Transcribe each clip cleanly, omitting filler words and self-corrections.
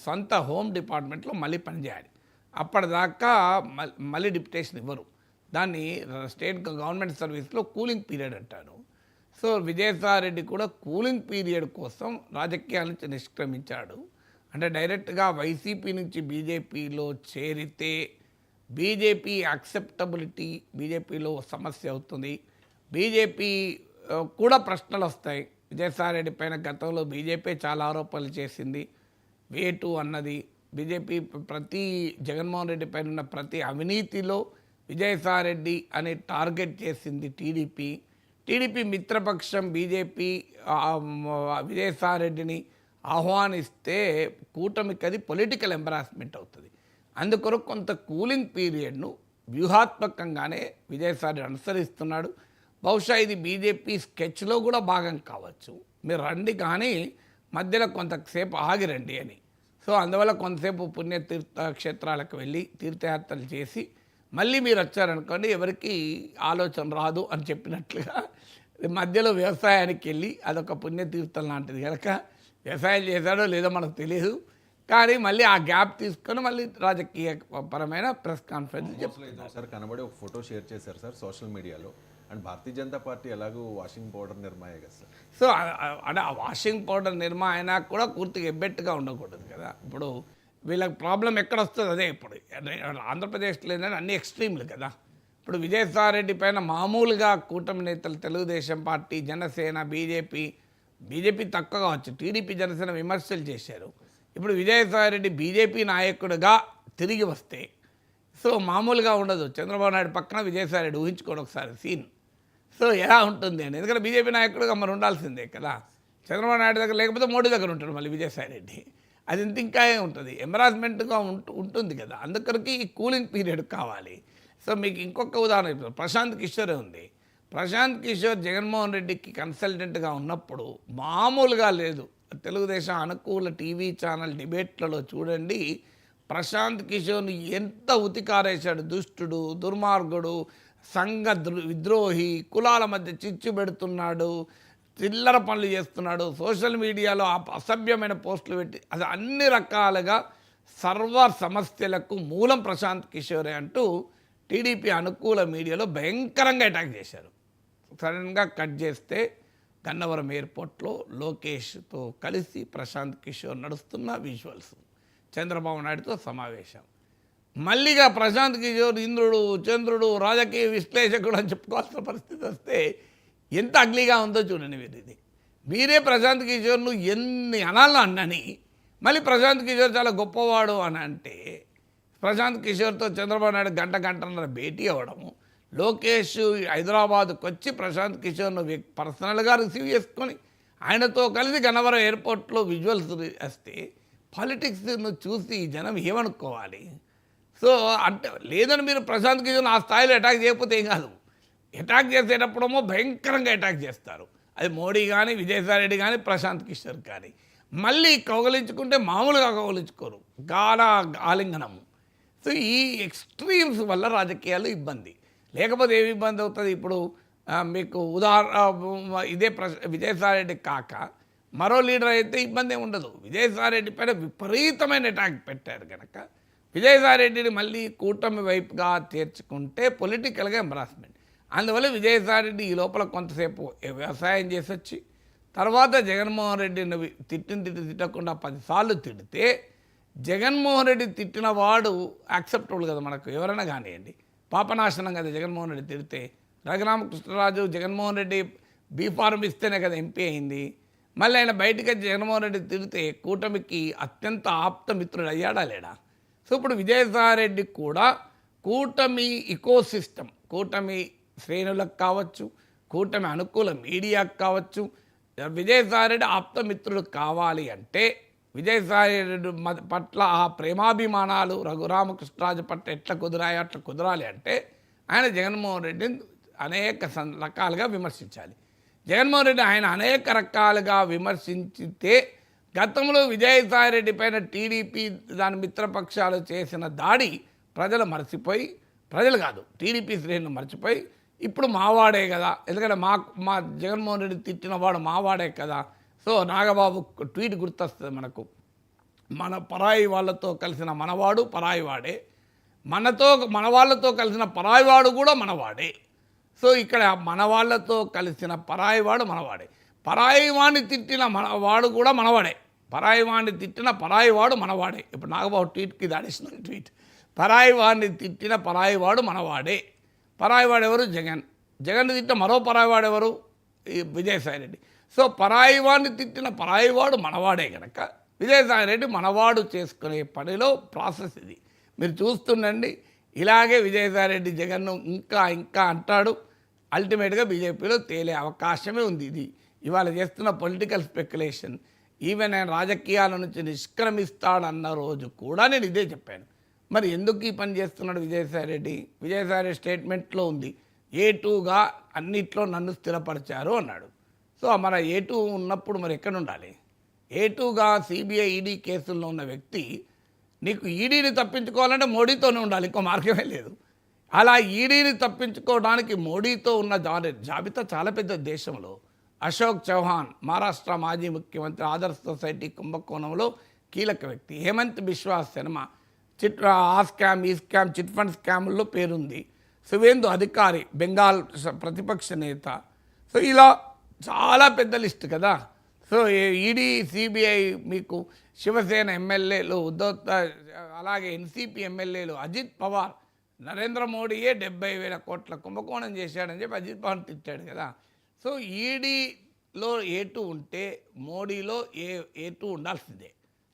సొంత హోమ్ డిపార్ట్మెంట్లో మళ్ళీ పనిచేయాలి. అప్పటిదాకా మళ్ళీ డిప్యుటేషన్ ఇవ్వరు. దాన్ని స్టేట్ గవర్నమెంట్ సర్వీస్లో కూలింగ్ పీరియడ్ అంటారు. సో విజయసాయిరెడ్డి కూడా కూలింగ్ పీరియడ్ కోసం రాజకీయాల నుంచి నిష్క్రమించాడు. అంటే డైరెక్ట్గా వైసీపీ నుంచి బీజేపీలో చేరితే బీజేపీ యాక్సెప్టబిలిటీ బీజేపీలో సమస్య అవుతుంది. బీజేపీ కూడా ప్రశ్నలు వస్తాయి. విజయసాయిరెడ్డి పైన గతంలో బీజేపీ చాలా ఆరోపణలు చేసింది. వేటు అన్నది బీజేపీ ప్రతి జగన్మోహన్ రెడ్డి పైన ఉన్న ప్రతి అవినీతిలో విజయసాయిరెడ్డి అని టార్గెట్ చేసింది టీడీపీ మిత్రపక్షం బీజేపీ విజయసాయిరెడ్డిని ఆహ్వానిస్తే కూటమికి అది పొలిటికల్ ఎంబరాస్మెంట్ అవుతుంది. అందుకొరకు కొంత కూలింగ్ పీరియడ్ను వ్యూహాత్మకంగానే విజయసాయిరెడ్డి అనుసరిస్తున్నాడు. బహుశా ఇది బీజేపీ స్కెచ్లో కూడా భాగం కావచ్చు. మీరు రండి కానీ మధ్యలో కొంతసేపు ఆగిరండి అని. సో అందువల్ల కొంతసేపు పుణ్యతీర్థ క్షేత్రాలకు వెళ్ళి తీర్థయాత్రలు చేసి మళ్ళీ మీరు వచ్చారనుకోండి ఎవరికి ఆలోచన రాదు అని చెప్పినట్లుగా మధ్యలో వ్యవసాయానికి వెళ్ళి అదొక పుణ్యతీర్థం లాంటిది కనుక వ్యవసాయం చేశాడో లేదో మనకు తెలియదు. కానీ మళ్ళీ ఆ గ్యాప్ తీసుకొని మళ్ళీ రాజకీయ పరమైన ప్రెస్ కాన్ఫరెన్స్ చెప్తున్నారు. సార్ కనబడి ఒక ఫోటో షేర్ చేశారు సార్ సోషల్ మీడియాలో. అండ్ భారతీయ జనతా పార్టీ ఎలాగో వాషింగ్ పౌడర్ నిర్మాయ కదా సార్. సో అంటే ఆ వాషింగ్ పౌడర్ నిర్మాయన కూడా పూర్తిగా ఎబ్బెట్టుగా ఉండకూడదు కదా. ఇప్పుడు వీళ్ళకి ప్రాబ్లం ఎక్కడ వస్తుంది అదే. ఇప్పుడు ఆంధ్రప్రదేశ్లో ఏంటంటే అన్ని ఎక్స్ట్రీమ్లు కదా. ఇప్పుడు విజయసాయిరెడ్డి పైన మామూలుగా కూటమి నేతలు తెలుగుదేశం పార్టీ, జనసేన, బీజేపీ తక్కువ కావచ్చు, టీడీపీ, జనసేన విమర్శలు చేశారు. ఇప్పుడు విజయసాయిరెడ్డి బీజేపీ నాయకుడిగా తిరిగి వస్తే సో మామూలుగా ఉండదు. చంద్రబాబు నాయుడు పక్కన విజయసాయిరెడ్డి ఊహించుకోండి ఒకసారి సీన్. సో ఎలా ఉంటుంది అని, ఎందుకంటే బీజేపీ నాయకుడిగా మరి ఉండాల్సిందే కదా. చంద్రబాబు నాయుడు దగ్గర లేకపోతే మోడీ దగ్గర ఉంటాడు మళ్ళీ విజయసాయిరెడ్డి. అది ఇంకా ఉంటుంది, ఎంబరాస్మెంట్గా ఉంటుంది కదా. అందుకరికి ఈ కూలింగ్ పీరియడ్ కావాలి. సో మీకు ఇంకొక ఉదాహరణ చెప్తాను. ప్రశాంత్ కిషోరే ఉంది. ప్రశాంత్ కిషోర్ జగన్మోహన్ రెడ్డికి కన్సల్టెంట్గా ఉన్నప్పుడు మామూలుగా లేదు. తెలుగుదేశం అనుకూల టీవీ ఛానల్ డిబేట్లలో చూడండి, ప్రశాంత్ కిషోర్ని ఎంత ఉతికారేశాడు. దుష్టుడు, దుర్మార్గుడు, సంఘ విద్రోహి, కులాల మధ్య చిచ్చు పెడుతున్నాడు, చిల్లర పనులు చేస్తున్నాడు, సోషల్ మీడియాలో అసభ్యమైన పోస్టులు పెట్టి అది అన్ని రకాలుగా సర్వ సమస్యలకు మూలం ప్రశాంత్ కిషోరే అంటూ టీడీపీ అనుకూల మీడియాలో భయంకరంగా అటాక్ చేశారు. సడన్గా కట్ చేస్తే గన్నవరం ఎయిర్పోర్ట్లో లోకేష్తో కలిసి ప్రశాంత్ కిషోర్ నడుస్తున్న విజువల్స్, చంద్రబాబు నాయుడుతో సమావేశం. మళ్ళీగా ప్రశాంత్ కిషోర్ ఇంద్రుడు, చంద్రుడు, రాజకీయ విశ్లేషకుడు అని చెప్పుకోవాల్సిన పరిస్థితి వస్తే ఎంత అగ్లీగా ఉందో చూడండి. మీరే ప్రశాంత్ కిషోర్ను ఎన్ని అనాలను అన్నని మళ్ళీ ప్రశాంత్ కిషోర్ చాలా గొప్పవాడు అని అంటే, ప్రశాంత్ కిషోర్తో చంద్రబాబు నాయుడు గంటన్నర భేటీ అవ్వడము, లోకేష్ హైదరాబాద్కు వచ్చి ప్రశాంత్ కిషోర్ను పర్సనల్గా రిసీవ్ చేసుకొని ఆయనతో కలిసి గన్నవరం ఎయిర్పోర్ట్లో విజువల్స్ వస్తే పాలిటిక్స్ను చూసి జనం ఏమనుకోవాలి. సో అంటే లేదని మీరు ప్రశాంత్ కిషోర్ ఆ స్థాయిలో అటాక్ చేయకపోతే ఏం కాదు. అటాక్ చేసేటప్పుడేమో భయంకరంగా అటాక్ చేస్తారు. అది మోడీ కానీ, విజయసాయిరెడ్డి కానీ, ప్రశాంత్ కిషోర్ కానీ. మళ్ళీ కౌగలించుకుంటే మామూలుగా కౌగలించుకోరు, ఆలింగనము. సో ఈ ఎక్స్ట్రీమ్స్ వల్ల రాజకీయాలు ఇబ్బంది. లేకపోతే ఏమి ఇబ్బంది అవుతుంది. ఇప్పుడు మీకు ఇదే విజయసాయిరెడ్డి కాక మరో లీడర్ అయితే ఇబ్బంది ఏమి ఉండదు. విజయసాయిరెడ్డి పైన విపరీతమైన అటాక్ పెట్టారు కనుక విజయసాయిరెడ్డిని మళ్ళీ కూటమి వైపుగా చేర్చుకుంటే పొలిటికల్గా ఎంబరాస్మెంట్. అందువల్ల విజయసాయిరెడ్డి ఈ లోపల కొంతసేపు వ్యవసాయం చేసి వచ్చి తర్వాత జగన్మోహన్ రెడ్డిని తిట్టకుండా 10 సార్లు తిడితే జగన్మోహన్ రెడ్డి తిట్టిన వాడు యాక్సెప్టబుల్ కదా మనకు. ఎవరైనా కానివ్వండి, పాపనాశనం కదా జగన్మోహన్ రెడ్డి తిడితే. రఘురామకృష్ణరాజు జగన్మోహన్ రెడ్డి బీఫారం ఇస్తేనే కదా ఎంపీ అయింది. మళ్ళీ ఆయన బయటికి వచ్చి జగన్మోహన్ రెడ్డి తిడితే కూటమికి అత్యంత ఆప్తమిత్రుడు అయ్యాడా లేడా. సో ఇప్పుడు విజయసాయిరెడ్డి కూడా కూటమి ఇకోసిస్టమ్, కూటమి శ్రేణులకు కావచ్చు, కూటమి అనుకూల మీడియాకు కావచ్చు, విజయసాయిరెడ్డి ఆప్తమిత్రుడు కావాలి అంటే విజయసాయిరెడ్డి పట్ల ఆ ప్రేమాభిమానాలు రఘురామకృష్ణరాజు పట్ల ఎట్లా కుదిరాయో అట్లా కుదరాలి అంటే ఆయన జగన్మోహన్ రెడ్డిని అనేక రకాలుగా విమర్శించాలి. జగన్మోహన్ రెడ్డి ఆయన అనేక రకాలుగా విమర్శించితే గతంలో విజయసాయిరెడ్డి పైన టీడీపీ దాని మిత్రపక్షాలు చేసిన దాడి ప్రజలు మర్చిపోయి, ప్రజలు కాదు టీడీపీ శ్రేణులు మర్చిపోయి ఇప్పుడు మావాడే కదా, ఎందుకంటే మా జగన్మోహన్ రెడ్డి తిట్టిన వాడు మావాడే కదా. సో నాగబాబు ట్వీట్ గుర్తొస్తుంది మనకు. మన పరాయి వాళ్ళతో కలిసిన మనవాడు పరాయివాడే, మన వాళ్ళతో కలిసిన పరాయివాడు కూడా మనవాడే. సో ఇక్కడ మన వాళ్ళతో కలిసిన పరాయివాడు మనవాడే, పరాయివాడిని తిట్టిన మనవాడు కూడా మనవాడే, పరాయివాడిని తిట్టిన పరాయివాడు మనవాడే. ఇప్పుడు నాగబాబు ట్వీట్కి ఇది అడిషనల్ ట్వీట్. పరాయివాడిని తిట్టిన పరాయివాడు మనవాడే. పరాయివాడు ఎవరు? జగన్ తిట్టిన మరో పరాయివాడు ఎవరు? ఈ విజయసాయిరెడ్డి. సో పరాయివాడిని తిట్టిన పరాయివాడు మనవాడే కనుక విజయసాయిరెడ్డి మనవాడు చేసుకునే పనిలో ప్రాసెస్ ఇది. మీరు చూస్తుండండి, ఇలాగే విజయసాయిరెడ్డి జగన్ను ఇంకా ఇంకా అంటాడు. అల్టిమేట్గా బీజేపీలో తేలే అవకాశమే ఉంది. ఇది ఇవాళ చేస్తున్న పొలిటికల్ స్పెక్యులేషన్. ఈవెన్ ఆయన రాజకీయాల నుంచి నిష్క్రమిస్తాడన్న రోజు కూడా నేను ఇదే చెప్పాను. మరి ఎందుకు ఈ పని చేస్తున్నాడు విజయసాయిరెడ్డి? విజయసాయిరెడ్డి స్టేట్మెంట్లో ఉంది, A2గా అన్నిట్లో నన్ను స్థిరపరిచారు అన్నాడు. సో మరి A2 ఉన్నప్పుడు మరి ఎక్కడ ఉండాలి? A2గా సిబిఐ ఈడీ కేసుల్లో ఉన్న వ్యక్తి నీకు ఈడీని తప్పించుకోవాలంటే మోడీతోనే ఉండాలి, ఇంకో మార్గమే లేదు. అలా ఈడీని తప్పించుకోవడానికి మోడీతో ఉన్న జాబితా చాలా పెద్ద. దేశంలో అశోక్ చౌహాన్ మహారాష్ట్ర మాజీ ముఖ్యమంత్రి, ఆదర్శ్ సొసైటీ కుంభకోణంలో కీలక వ్యక్తి. హేమంత్ బిశ్వాస్ శర్మ ఆ స్కామ్ ఈ స్కామ్ చిట్ ఫండ్ స్కామ్లో పేరుంది. సువేందు అధికారి బెంగాల్ ప్రతిపక్ష నేత. సో ఇలా చాలా పెద్ద లిస్ట్ కదా. సో ఈడీ సిబిఐ మీకు శివసేన ఎమ్మెల్యేలు అలాగే ఎన్సీపీ ఎమ్మెల్యేలు అజిత్ పవార్, నరేంద్ర మోడీయే 70,000 కోట్ల కుంభకోణం చేశాడని చెప్పి అజిత్ పవార్ తిట్టాడు కదా. సో ఈడీలో A2 ఉంటే మోడీలో A2 ఉండాల్సిందే,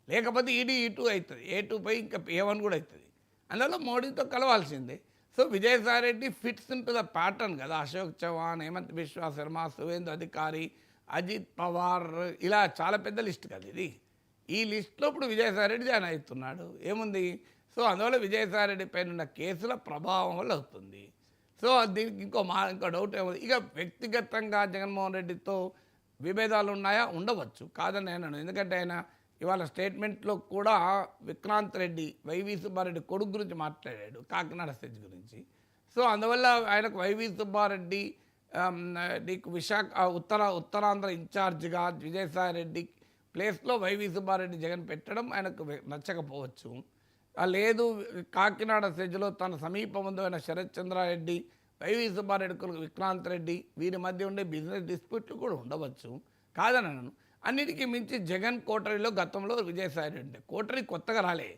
లేకపోతే ఈడీ E2 అవుతుంది, A2 పై ఇంకా A1 కూడా అవుతుంది. అందులో మోడీతో కలవాల్సిందే. So Vijayasai Reddy fits into the pattern కదా. అశోక్ చౌహాన్, హేమంత్ బిశ్వా శర్మ, సువేందు అధికారి, అజిత్ పవార్, ఇలా చాలా పెద్ద లిస్ట్ కదా ఇది. ఈ లిస్టులో ఇప్పుడు విజయసాయిరెడ్డి జాయిన్ అవుతున్నాడు. ఏముంది? సో అందువల్ల విజయసాయిరెడ్డి పైన ఉన్న కేసుల ప్రభావం వల్ల అవుతుంది. సో దీనికి ఇంకో డౌట్ ఏముంది? ఇక వ్యక్తిగతంగా జగన్మోహన్ రెడ్డితో విభేదాలు ఉన్నాయా? ఉండవచ్చు, కాదని అన్నాను. ఎందుకంటే ఆయన ఇవాళ స్టేట్మెంట్లో కూడా విక్రాంత్ రెడ్డి, వైవి సుబ్బారెడ్డి కొడుకు గురించి మాట్లాడాడు, కాకినాడ సెజ్ గురించి. సో అందువల్ల ఆయనకు వైవి సుబ్బారెడ్డి నీకు ఉత్తరాంధ్ర ఇన్ఛార్జిగా విజయసాయిరెడ్డి ప్లేస్లో వైవి సుబ్బారెడ్డి జగన్ పెట్టడం ఆయనకు నచ్చకపోవచ్చు. లేదు, కాకినాడ సెజ్లో తన సమీప బంధువైన శరత్ చంద్రారెడ్డి, వైవి సుబ్బారెడ్డి కొడుకు విక్రాంత్ రెడ్డి, వీరి మధ్య ఉండే బిజినెస్ డిస్ప్యూట్లు కూడా ఉండవచ్చు, కాదని అన్నాను. అన్నిటికీ మించి జగన్ కోటరీలో గతంలో విజయసాయిరెడ్డి ఉండే. కోటరీ కొత్తగా రాలే,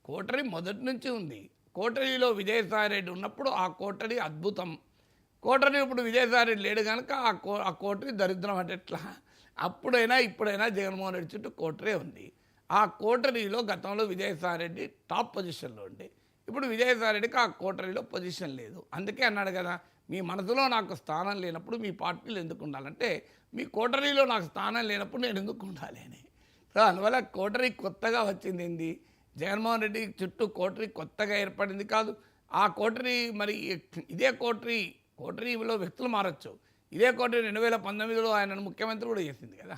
కోటరీ మొదటి నుంచి ఉంది. కోటరీలో విజయసాయిరెడ్డి ఉన్నప్పుడు ఆ కోటరీ అద్భుతం. కోటరీ ఇప్పుడు విజయసాయిరెడ్డి లేడు కనుక ఆ కోటరీ దరిద్రం అంటే ఎట్లా? అప్పుడైనా ఇప్పుడైనా జగన్మోహన్ రెడ్డి చుట్టూ కోటరీ ఉంది. ఆ కోటరీలో గతంలో విజయసాయిరెడ్డి టాప్ పొజిషన్లో ఉండే. ఇప్పుడు విజయసాయిరెడ్డికి ఆ కోటరీలో పొజిషన్ లేదు. అందుకే అన్నాడు కదా, మీ మనసులో నాకు స్థానం లేనప్పుడు మీ పార్టీలో ఎందుకు ఉండాలంటే, మీ కోటరీలో నాకు స్థానం లేనప్పుడు నేను ఎందుకు ఉండాలి అని. సో అందువల్ల కోటరీ కొత్తగా వచ్చింది ఏంది? జగన్మోహన్ రెడ్డి చుట్టూ కోటరీ కొత్తగా ఏర్పడింది కాదు. ఆ కోటరీ మరి ఇదే కోటరీలో వ్యక్తులు మారచ్చు. ఇదే కోటరీ 2019లో ఆయన ముఖ్యమంత్రి కూడా చేసింది కదా.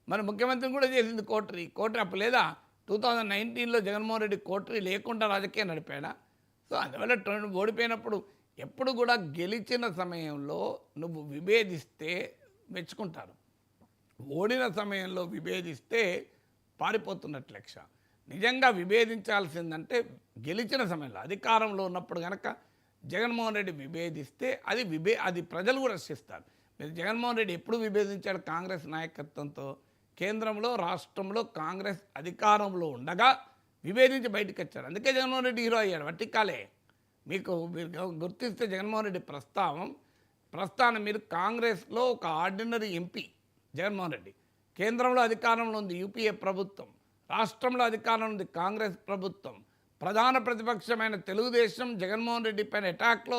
మరి ముఖ్యమంత్రిని కూడా చేసింది కోటరీ అప్పుడు లేదా? 2019లో జగన్మోహన్ రెడ్డి కోటరీ లేకుండా రాజకీయం నడిపాడా? సో అందువల్ల ఓడిపోయినప్పుడు ఎప్పుడు కూడా గెలిచిన సమయంలో నువ్వు విభేదిస్తే మెచ్చుకుంటారు, ఓడిన సమయంలో విభేదిస్తే పారిపోతున్నట్లు లెక్క. నిజంగా విభేదించాల్సిందంటే గెలిచిన సమయంలో, అధికారంలో ఉన్నప్పుడు కనుక జగన్మోహన్ రెడ్డి విభేదిస్తే అది ప్రజలు కూడా రక్షిస్తారు. మీరు జగన్మోహన్ రెడ్డి ఎప్పుడు విభేదించాడు? కాంగ్రెస్ నాయకత్వంతో. కేంద్రంలో రాష్ట్రంలో కాంగ్రెస్ అధికారంలో ఉండగా విభేదించి బయటకు వచ్చాడు. అందుకే జగన్మోహన్ రెడ్డి హీరో అయ్యాడు. వట్టికాలే మీరు గుర్తిస్తే జగన్మోహన్ రెడ్డి ప్రస్థానం మీరు కాంగ్రెస్లో ఒక ఆర్డినరీ ఎంపీ జగన్మోహన్ రెడ్డి, కేంద్రంలో అధికారంలో ఉంది యూపీఏ ప్రభుత్వం, రాష్ట్రంలో అధికారంలో ఉంది కాంగ్రెస్ ప్రభుత్వం, ప్రధాన ప్రతిపక్షమైన తెలుగుదేశం జగన్మోహన్ రెడ్డి పైన అటాక్లో